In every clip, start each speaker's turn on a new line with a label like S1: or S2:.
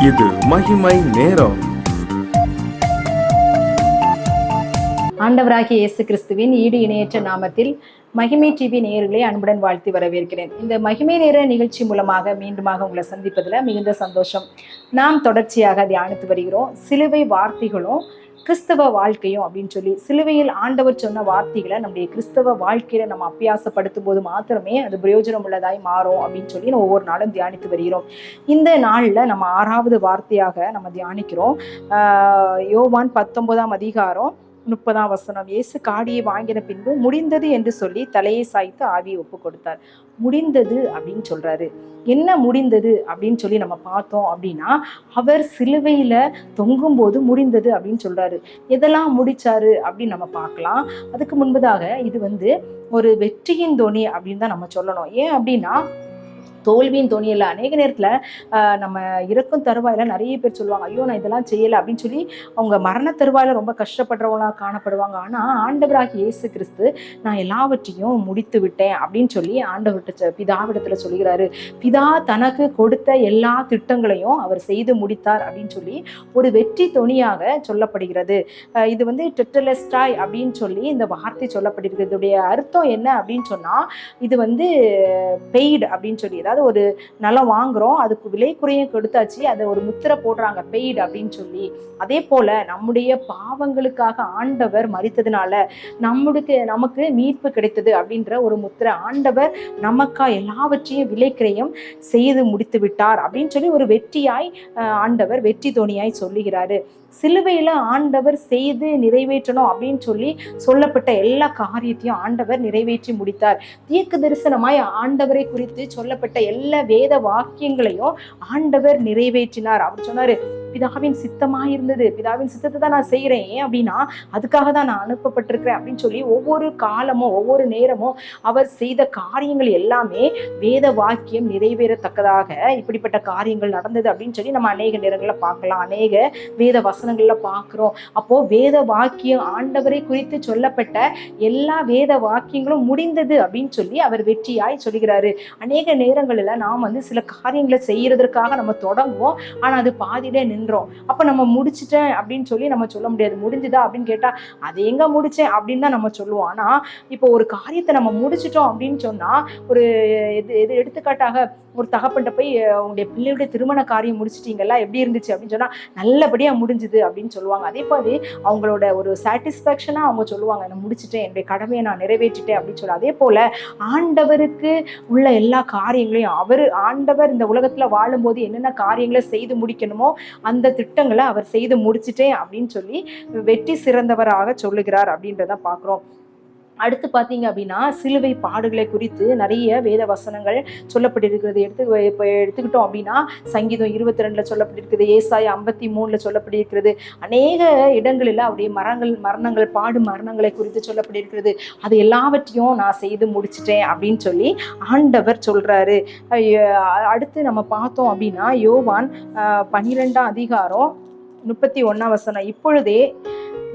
S1: இது மகிமை நேரம்.
S2: ஆண்டவராகிய இயேசு கிறிஸ்துவின் ஈடு இணையற்ற நாமத்தில் மகிமை டிவி நேயர்களை அன்புடன் வாழ்த்தி வரவேற்கிறேன். இந்த மகிமை நேர நிகழ்ச்சி மூலமாக மீண்டுமாக உங்களை சந்திப்பதில் மிகுந்த சந்தோஷம். நாம் தொடர்ச்சியாக தியானித்து வருகிறோம் சிலுவை வார்த்தைகளும் கிறிஸ்தவ வாழ்க்கையும் அப்படின்னு சொல்லி. சிலுவையில் ஆண்டவர் சொன்ன வார்த்தைகளை நம்முடைய கிறிஸ்தவ வாழ்க்கையில நம்ம அபியாசப்படுத்தும் போது மாத்திரமே அது பிரயோஜனம் உள்ளதாய் மாறும் அப்படின்னு சொல்லி நம்ம ஒவ்வொரு நாளும் தியானித்து வருகிறோம். இந்த நாள்ல நம்ம 6வது வார்த்தையாக நம்ம தியானிக்கிறோம். யோவான் 19ஆம் அதிகாரம் 30ஆம் வசனம். இயேசு காடியை வாங்கின பின்பு முடிந்தது என்று சொல்லி தலையை சாய்த்து ஆவியை ஒப்பு கொடுத்தார். முடிந்தது அப்படின்னு சொல்றாரு. என்ன முடிந்தது அப்படின்னு சொல்லி நம்ம பார்த்தோம் அப்படின்னா, அவர் சிலுவையில தொங்கும் போது முடிந்தது அப்படின்னு சொல்றாரு. எதெல்லாம் முடிச்சாரு அப்படின்னு நம்ம பார்க்கலாம். அதுக்கு முன்பதாக இது ஒரு வெற்றியின் தொனி அப்படின்னு தான் நம்ம சொல்லணும். ஏன் அப்படின்னா, தோல்வியின் தோணியில் அநேக நேரத்தில் நம்ம இறக்கும் தருவாயில நிறைய பேர் சொல்லுவாங்க, ஐயோ நான் இதெல்லாம் செய்யலை அப்படின்னு சொல்லி அவங்க மரண தருவாயில ரொம்ப கஷ்டப்படுறவங்களாக காணப்படுவாங்க. ஆனால் ஆண்டவராகிய இயேசு கிறிஸ்து நான் எல்லாவற்றையும் முடித்து விட்டேன் அப்படின்னு சொல்லி ஆண்டவர்கிட்ட பிதாவிடத்துல சொல்லுகிறாரு. பிதா தனக்கு கொடுத்த எல்லா திட்டங்களையும் அவர் செய்து முடித்தார் அப்படின்னு சொல்லி ஒரு வெற்றி தொனியாக சொல்லப்படுகிறது. இது டெட்டலெஸ்டாய் அப்படின்னு சொல்லி இந்த வார்த்தை சொல்லப்படுகிறது. இதோடைய அர்த்தம் என்ன அப்படின்னு சொன்னா, இது பெய்டு அப்படின்னு சொல்லி, அதாவது ஒரு நிலம் வாங்குறோம், அதுக்கு விலை குறையும் கொடுத்தாச்சு, அதை ஒரு முத்திரை போடுறாங்க பெய்டு அப்படின்னு சொல்லி. அதே போல நம்முடைய பாவங்களுக்காக ஆண்டவர் மரித்ததுனால நமக்கு மீட்பு கிடைத்தது அப்படின்ற ஒரு முத்திரை. ஆண்டவர் நமக்கா எல்லாவற்றையும் விலை கிரயம் செய்து முடித்து விட்டார் அப்படின்னு சொல்லி ஒரு வெற்றியாய் ஆண்டவர் வெற்றி தோணியாய் சொல்லுகிறாரு. சிலுவையில ஆண்டவர் செய்து நிறைவேற்றணும் அப்படின்னு சொல்லி சொல்லப்பட்ட எல்லா காரியத்தையும் ஆண்டவர் நிறைவேற்றி முடித்தார். தீர்க்க தரிசனமாய் ஆண்டவரை குறித்து சொல்லப்பட்ட எல்லா வேத வாக்கியங்களையும் ஆண்டவர் நிறைவேற்றினார். அவர் சொன்னாரு, பிதாவின் சித்தமா இருந்தது, பிதாவின் சித்தத்தை தான் நான் செய்யறேன். ஏன் அப்படின்னா, அதுக்காக தான் நான் அனுப்பப்பட்டிருக்கிறேன் அப்படின்னு சொல்லி ஒவ்வொரு காலமும் ஒவ்வொரு நேரமும் அவர் செய்த காரியங்கள் எல்லாமே வேத வாக்கியம் நிறைவேறத்தக்கதாக இப்படிப்பட்ட காரியங்கள் நடந்தது அப்படின்னு சொல்லி நம்ம அநேக நேரங்கள்ல பார்க்கலாம், அநேக வேத வசனங்கள்ல பார்க்கிறோம். அப்போ வேத வாக்கியம் ஆண்டவரை குறித்து சொல்லப்பட்ட எல்லா வேத வாக்கியங்களும் முடிந்தது அப்படின்னு சொல்லி அவர் வெற்றியாய் சொல்கிறாரு. அநேக நேரங்களில் நாம் சில காரியங்களை செய்யறதற்காக நம்ம தொடங்குவோம், ஆனா அது பாதியிலே நின்றோம். அப்ப நம்ம முடிச்சிட்டேன் அப்படின்னு சொல்லி நம்ம சொல்ல முடியாது. முடிஞ்சுதா அப்படின்னு கேட்டா, அது எங்க முடிச்சேன் அப்படின்னு தான் நம்ம சொல்லுவோம். ஆனா இப்போ ஒரு காரியத்தை நம்ம முடிச்சிட்டோம் அப்படின்னு சொன்னா, ஒரு எடுத்துக்காட்டாக ஒரு தகப்பன்ட்ட போய் உங்களுடைய பிள்ளையுடைய திருமண காரியம் முடிச்சிட்டீங்களா, எப்படி இருந்துச்சு அப்படின்னு சொன்னா, நல்லபடியா முடிஞ்சுது அப்படின்னு சொல்லுவாங்க. அதே மாதிரி அவங்களோட ஒரு சாட்டிஸ்ஃபேக்ஷனா அவங்க சொல்லுவாங்க, நான் முடிச்சிட்டேன், என்னுடைய கடமையை நான் நிறைவேற்றிட்டேன் அப்படின்னு சொல்லி. அதே போல ஆண்டவருக்கு உள்ள எல்லா காரியங்களையும் ஆண்டவர் இந்த உலகத்துல வாழும்போது என்னென்ன காரியங்களை செய்து முடிக்கணுமோ அந்த திட்டங்களை அவர் செய்து முடிச்சிட்டேன் அப்படின்னு சொல்லி வெற்றி சிறந்தவராக சொல்லுகிறார் அப்படின்றத பார்க்கிறோம். அடுத்து பார்த்தீங்க அப்படின்னா, சிலுவை பாடுகளை குறித்து நிறைய வேத வசனங்கள் சொல்லப்பட்டிருக்கிறது. எடுத்துக்கிட்டோம் அப்படின்னா, சங்கீதம் 22 சொல்லப்பட்டிருக்கிறது, ஏசாயா 53 சொல்லப்பட்டிருக்கிறது. அநேக இடங்களில் அவருடைய மரணங்கள் பாடு மரணங்களை குறித்து சொல்லப்பட்டிருக்கிறது. அது எல்லாவற்றையும் நான் செய்து முடிச்சிட்டேன் அப்படின்னு சொல்லி ஆண்டவர் சொல்றாரு. அடுத்து நம்ம பார்த்தோம் அப்படின்னா, யோவான் 12ஆம் அதிகாரம் 31ஆம் வசனம். இப்பொழுதே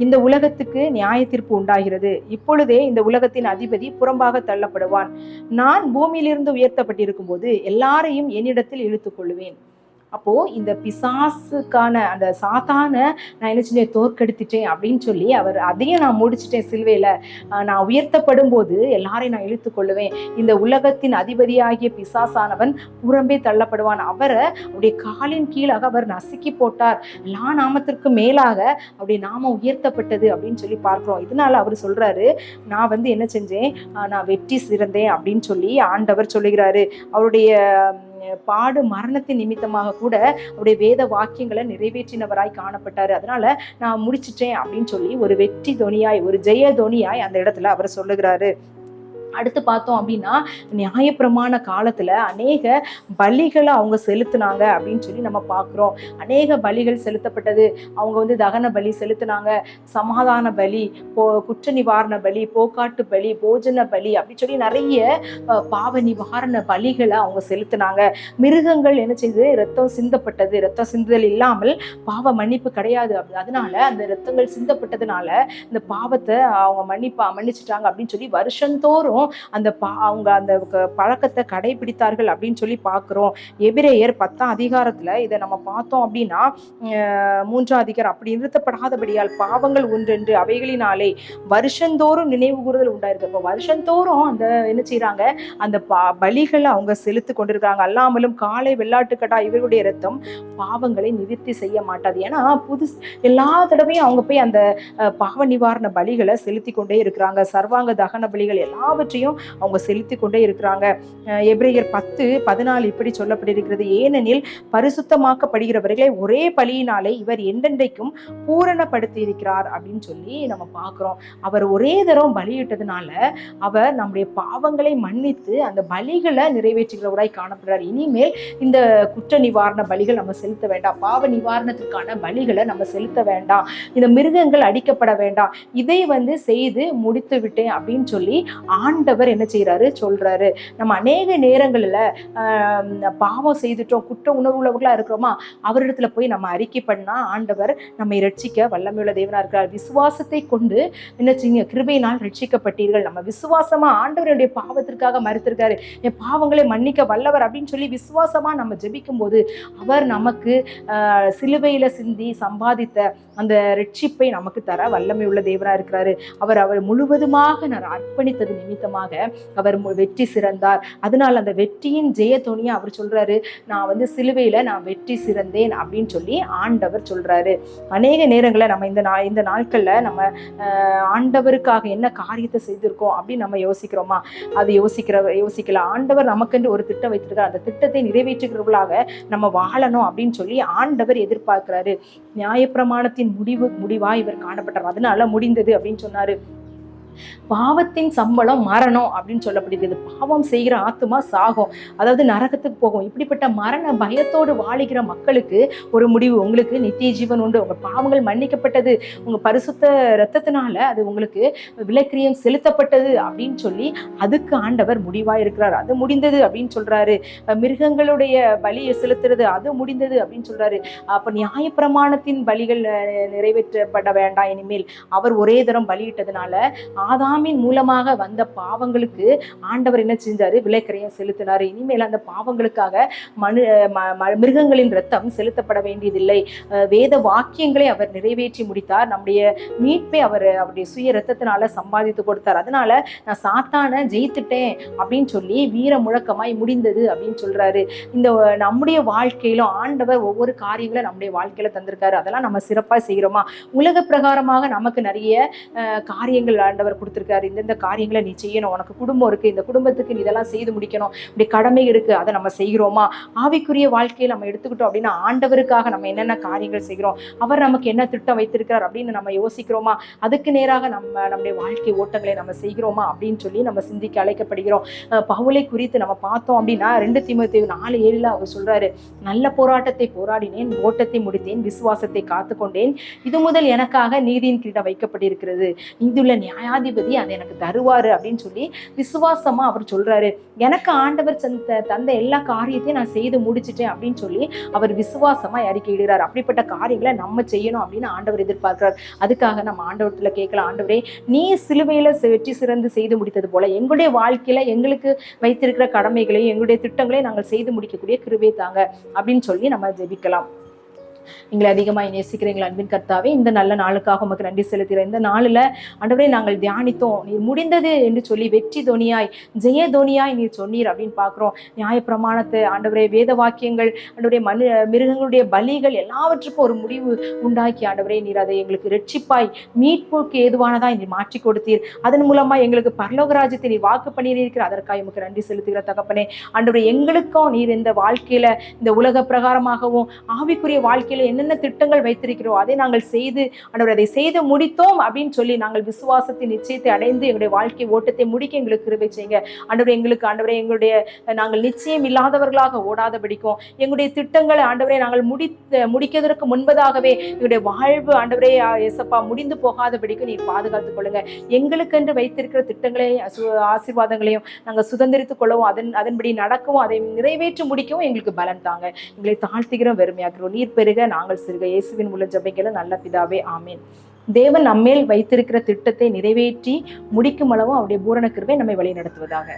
S2: இந்த உலகத்துக்கு நியாய தீர்ப்பு உண்டாகிறது, இப்பொழுதே இந்த உலகத்தின் அதிபதி புறம்பாக தள்ளப்படுவான். நான் பூமியிலிருந்து உயர்த்தப்பட்டிருக்கும் போது எல்லாரையும் என்னிடத்தில் இழுத்துக் கொள்ளுவேன். அப்போ இந்த பிசாசுக்கான அந்த சாத்தான நான் என்ன செஞ்சேன், தோற்கெடுத்துட்டேன் அப்படின்னு சொல்லி அவர் அதையும் நான் முடிச்சிட்டேன். சிலுவையில நான் உயர்த்தப்படும் போது எல்லாரையும் நான் இழுத்துக் கொள்ளுவேன். இந்த உலகத்தின் அதிபதியாகிய பிசாசானவன் புறம்பே தள்ளப்படுவான். அவருடைய காலின் கீழாக அவர் நசுக்கி போட்டார். எல்லா நாமத்திற்கு மேலாக அவருடைய நாமம் உயர்த்தப்பட்டது அப்படின்னு சொல்லி பார்க்கிறோம். இதனால அவர் சொல்றாரு, நான் என்ன செஞ்சேன், நான் வெற்றி சிறந்தேன் அப்படின்னு சொல்லி ஆண்டவர் சொல்லுகிறாரு. அவருடைய பாடு மரணத்தின் நிமித்தமாக கூட அவருடைய வேத வாக்கியங்களை நிறைவேற்றினவராய் காணப்பட்டாரு. அதனால நான் முடிச்சிட்டேன் அப்படின்னு சொல்லி ஒரு வெற்றி தொனியாய், ஒரு ஜெய தொனியாய் அந்த இடத்துல அவர் சொல்லுகிறாரு. அடுத்து பார்த்தோம் அப்படின்னா, நியாயப்பிரமாண காலத்துல அநேக பலிகளை அவங்க செலுத்தினாங்க அப்படின்னு சொல்லி நம்ம பார்க்கிறோம். அநேக பலிகள் செலுத்தப்பட்டது. அவங்க தகன பலி செலுத்தினாங்க, சமாதான பலி, குற்ற நிவாரண பலி, போக்காட்டு பலி, போஜன பலி அப்படி சொல்லி நிறைய பாவ நிவாரண பலிகளை அவங்க செலுத்தினாங்க. மிருகங்கள் என்ன செய்து, ரத்தம் சிந்தப்பட்டது. ரத்தம் சிந்துதல் இல்லாமல் பாவ மன்னிப்பு கிடையாது. அதனால அந்த ரத்தங்கள் சிந்தப்பட்டதுனால இந்த பாவத்தை அவங்க மன்னிச்சிட்டாங்க அப்படின்னு சொல்லி வருஷந்தோறும் எல்லாரும் அந்த அவங்க அந்த பழக்கத்தை கடைபிடித்தார்கள் அப்படின்னு சொல்லி பார்க்குறோம். எபிரேயர் 10ஆம் அதிகாரத்தில் இதை நம்ம பார்த்தோம் அப்படின்னா 3ஆம் அதிகாரம், அப்படி நிறுத்தப்படாதபடியால் பாவங்கள் ஒன்றென்று அவைகளினாலே வருஷந்தோறும் நினைவு கூறுதல் உண்டாயிருக்கு. இப்போ வருஷந்தோறும் அந்த என்ன செய்யறாங்க, அந்த பலிகளை அவங்க செலுத்தி கொண்டிருக்காங்க. அல்லாமலும் காளை வெள்ளாட்டுக்கடா இவர்களுடைய ரத்தம் பாவங்களை நிவர்த்தி செய்ய மாட்டாது. ஏன்னா எல்லா தடவையும் அவங்க போய் அந்த பாவ நிவாரண பலிகளை செலுத்தி கொண்டே இருக்கிறாங்க. சர்வாங்க தகன பலிகள் எல்லாவற்றையும் அவங்க செலுத்தி கொண்டே இருக்கிறாங்க. எபிரேயர் 10:14 இப்படி சொல்லப்பட்டிருக்கிறது, ஏனெனில் பரிசுத்தமாக்கப்படுகிறவர்களை ஒரே பலியினாலே இவர் என்றென்றைக்கும் பூரணப்படுத்தி இருக்கிறார் அப்படின்னு சொல்லி நம்ம பார்க்கிறோம். அவர் ஒரே தரம் பலியிட்டதுனால அவர் நம்முடைய பாவங்களை மன்னித்து அந்த பலிகளை நிறைவேற்றுகிறவராய் காணப்படுறார். இனிமேல் இந்த குற்ற நிவாரண பலிகள் நம்ம செலுத்த வேண்டாம், பாவ நிவாரணத்திற்கான பலிகளை நம்ம செலுத்த வேண்டாம், இந்த மிருகங்கள் அடிக்கப்பட வேண்டாம், இதை செய்து முடித்து விட்டேன் அப்படின்னு சொல்லி ஆண்டவர் என்ன செய்யறாரு சொல்றாரு. நம்ம அநேக நேரங்களில் பாவம் செய்துட்டோம், குற்ற உணர்வு உள்ளவர்களா இருக்கிறோமா, அவரிடத்துல போய் நம்ம அறிக்கை பண்ணா ஆண்டவர் நம்மை ரட்சிக்க வல்லமையுள்ள தேவனா இருக்கிறார். விசுவாசத்தை கொண்டு என்ன செய்யுங்க, கிருபையினால் ரட்சிக்கப்பட்டீர்கள். நம்ம விசுவாசமா ஆண்டவருடைய பாவத்திற்காக மறுத்திருக்காரு, என் பாவங்களை மன்னிக்க வல்லவர் அப்படின்னு சொல்லி விசுவாசமா நம்ம ஜெபிக்கும் போது அவர் நமக்கு சிலுவையில சிந்தி சம்பாதித்த அந்த ரட்சிப்பை நமக்கு தர வல்லமை உள்ள தேவனா இருக்கிறாரு. அவர் முழுவதுமாக நான் அர்ப்பணித்தது நிமித்தமாக அவர் வெற்றி சிறந்தார். அதனால அந்த வெற்றியின் ஜெயத்தோனியா அவர் சொல்றாரு, நான் சிலுவையில நான் வெற்றி சிறந்தேன் அப்படின்னு சொல்லி ஆண்டவர் சொல்றாரு. அநேக நேரங்களில் நம்ம இந்த நாட்கள்ல நம்ம ஆண்டவருக்காக என்ன காரியத்தை செய்திருக்கோம் அப்படின்னு நம்ம யோசிக்கிறோமா? அது யோசிக்கல. ஆண்டவர் நமக்கென்று ஒரு திட்டம் வைத்திருக்கார், அந்த திட்டத்தை நிறைவேற்றுகிறவர்களாக நம்ம வாழணும் அப்படின்னு சொல்லி ஆண்டவர் எதிர்பார்க்கிறாரு. நியாயப்பிரமாணத்தின் முடிவா இவர் காணப்பட்டார், அதனால முடிந்தது அப்படின்னு சொன்னாரு. பாவத்தின் சம்பளம் மரணம் அப்படின்னு சொல்லப்படுகிறது. பாவம் செய்கிற ஆத்துமா சாகும், அதாவது நரகத்துக்கு போகும். இப்படிப்பட்ட மரண பயத்தோடு வாழுகிற மக்களுக்கு ஒரு முடிவு, உங்களுக்கு நித்திய ஜீவன் உண்டு, உங்க பாவங்கள் மன்னிக்கப்பட்டது, உங்க பரிசுத்த இரத்தத்தினால அது உங்களுக்கு விலைக்கிரியம் செலுத்தப்பட்டது அப்படின்னு சொல்லி அதுக்கு ஆண்டவர் முடிவா இருக்கிறார். அது முடிந்தது அப்படின்னு சொல்றாரு. மிருகங்களுடைய பலியை செலுத்துறது அது முடிந்தது அப்படின்னு சொல்றாரு. அப்ப நியாயப்பிரமாணத்தின் பலிகள் நிறைவேற்றப்பட வேண்டாம் இனிமேல். அவர் ஒரே தரம் பலியிட்டதுனால ஆதாமின் மூலமாக வந்த பாவங்களுக்கு ஆண்டவர் என்ன செஞ்சாரு, விலைக்கிரயம் செலுத்தினாரு. இனிமேல் அந்த பாவங்களுக்காக மிருகங்களின் ரத்தம் செலுத்தப்பட வேண்டியதில்லை. வேத வாக்கியங்களை அவர் நிறைவேற்றி முடித்தார். நம்முடைய மீட்பை அவருடைய சுய ரத்தத்தினால சம்பாதித்து கொடுத்தார். அதனால நான் சாத்தானை ஜெயித்துட்டேன் அப்படின்னு சொல்லி வீர முழக்கமாய் முடிந்தது அப்படின்னு சொல்றாரு. இந்த நம்முடைய வாழ்க்கையிலும் ஆண்டவர் ஒவ்வொரு காரியங்களை நம்முடைய வாழ்க்கையில தந்திருக்காரு. அதெல்லாம் நம்ம சிறப்பா செய்கிறோமா? உலக பிரகாரமாக நமக்கு நிறைய காரியங்கள் ஆண்டவர் கொடுத்திருக்காரு. இந்த காரியங்களை நீ செய்யணும், உனக்கு குடும்பம் இருக்கு, இந்த குடும்பத்துக்கு நீ இதெல்லாம் செய்து முடிக்கணும், இப்படி கடமை இருக்கு, அதை நம்ம செய்கிறோமா? ஆவிக்குரிய வாழ்க்கையை நம்ம எடுத்துக்கிட்டோம் அப்படின்னா ஆண்டவருக்காக நம்ம என்னென்ன காரியங்கள் செய்கிறோம், அவர் நமக்கு என்ன திட்டம் வைத்திருக்கிறார் அப்படின்னு நம்ம யோசிக்கிறோமா? அதுக்கு நேராக நம்முடைய வாழ்க்கை ஓட்டங்களை நம்ம செய்கிறோமா அப்படின்னு சொல்லி நம்ம சிந்திக்க அழைக்கப்படுகிறோம். பவுலை குறித்து நம்ம பார்த்தோம் அப்படின்னா 2 தீமோத்தேயு 4:7 அவர் சொல்றாரு, நல்ல போராட்டத்தை போராடினேன், ஓட்டத்தை முடித்தேன், விசுவாசத்தை காத்துக்கொண்டேன், இது முதல் எனக்காக நீதியின் கிரீடம் வைக்கப்பட்டிருக்கிறது, இங்குள்ள நியாயாதிபதி அதை எனக்கு தருவாரு அப்படின்னு சொல்லி விசுவாசமா அவர் சொல்றாரு. எனக்கு ஆண்டவர் தந்த எல்லா காரியத்தையும் நான் செய்து முடிச்சிட்டேன் அப்படின்னு சொல்லி அவர் விசுவாசமா அறிக்கையிடுறார். அப்படிப்பட்ட காரியங்களை நம்ம செய்யணும் அப்படின்னு ஆண்டவர் எதிர்பார்க்கிறார். அதுக்காக நம்ம ஆண்டவர்ல கேட்கலாம், ஆண்டவரே நீ சிலுவையில வெற்றி சிறந்து செய்து முடித்தது போல எங்களுடைய வாழ்க்கையில எங்களுக்கு வைத்திருக்கிற கடமைகளையும் எங்களுடைய திட்டங்களையும் நாங்கள் செய்து முடிக்கக்கூடிய கிருபை தாங்க அப்படின்னு சொல்லி நம்ம ஜெபிக்கலாம். எங்களை அதிகமாக நேசிக்கிறீங்களா அன்பின் கர்த்தாவே, இந்த நல்ல நாளுக்காக உமக்கு நன்றி செலுத்துகிறேன். இந்த நாளில் ஆண்டவரே நாங்கள் தியானித்தோம், நீர் முடிந்தது என்று சொல்லி வெற்றி தோனியாய் ஜெய தோனியாய் நீர் சொன்னீர் அப்படின்னு பார்க்குறோம். நியாயப்பிரமாணத்தை ஆண்டவரே, வேத வாக்கியங்கள் ஆண்டவரே, மிருகங்களுடைய பலிகள் எல்லாவற்றுக்கும் ஒரு முடிவு உண்டாக்கி ஆண்டவரே நீர் அதை எங்களுக்கு ரட்சிப்பாய் மீட்புக்கு ஏதுவானதாய் நீர் மாற்றி கொடுத்தீர். அதன் மூலமாக எங்களுக்கு பரலோகராஜ்யத்தை நீர் வாக்கு பண்ணியிருக்கிற அதற்காக உமக்கு நன்றி செலுத்துகிற தகப்பனே. ஆண்டவரே எங்களுக்கும் நீர் இந்த வாழ்க்கையில இந்த உலக பிரகாரமாகவும் ஆவிக்குரிய வாழ்க்கையில என்னென்ன திட்டங்கள் வைத்திருக்கிறோம் அதை நாங்கள் செய்து ஆண்டவரே அதை செய்து முடித்தோம் அப்படின்னு சொல்லி நாங்கள் விசுவாசத்தின் நிச்சயத்தை அடைந்து எங்களுடைய வாழ்க்கை ஓட்டத்தை முடிக்க எங்களுக்கு கிருபை செய்யுங்க. ஆண்டவரே எங்களுடைய நாங்கள் நிச்சயம் இல்லாதவர்களாக ஓடாதபடிக்கும் எங்களுடைய திட்டங்களை ஆண்டவரே நாங்கள் முடிக்கிறதற்கு முன்பதாகவே எங்களுடைய வாழ்வு ஆண்டவரே இயேசப்பா முடிந்து போகாதபடிக்கும் நீர் பாதுகாத்துக் கொள்ளுங்க. எங்களுக்கென்று வைத்திருக்கிற திட்டங்களையும் ஆசீர்வாதங்களையும் நாங்கள் சுதந்திரித்துக் கொள்ளவும் அதன்படி நடக்கவும் அதை நிறைவேற்றி முடிக்கவும் எங்களுக்கு பலன் தாங்க. எங்களை தாழ்த்துகிறோம், வெறுமையாக்குறோம். நீர் பெருக நாங்கள் சிறுக. இயேசுவின் மூலம் ஜெபிக்கிறோம் நல்ல பிதாவே, ஆமீன். தேவன் நம்மேல் வைத்திருக்கிற திட்டத்தை நிறைவேற்றி முடிக்கும் அளவும் அவருடைய பூரண கிருபை நம்மை வழி நடத்துவதாக.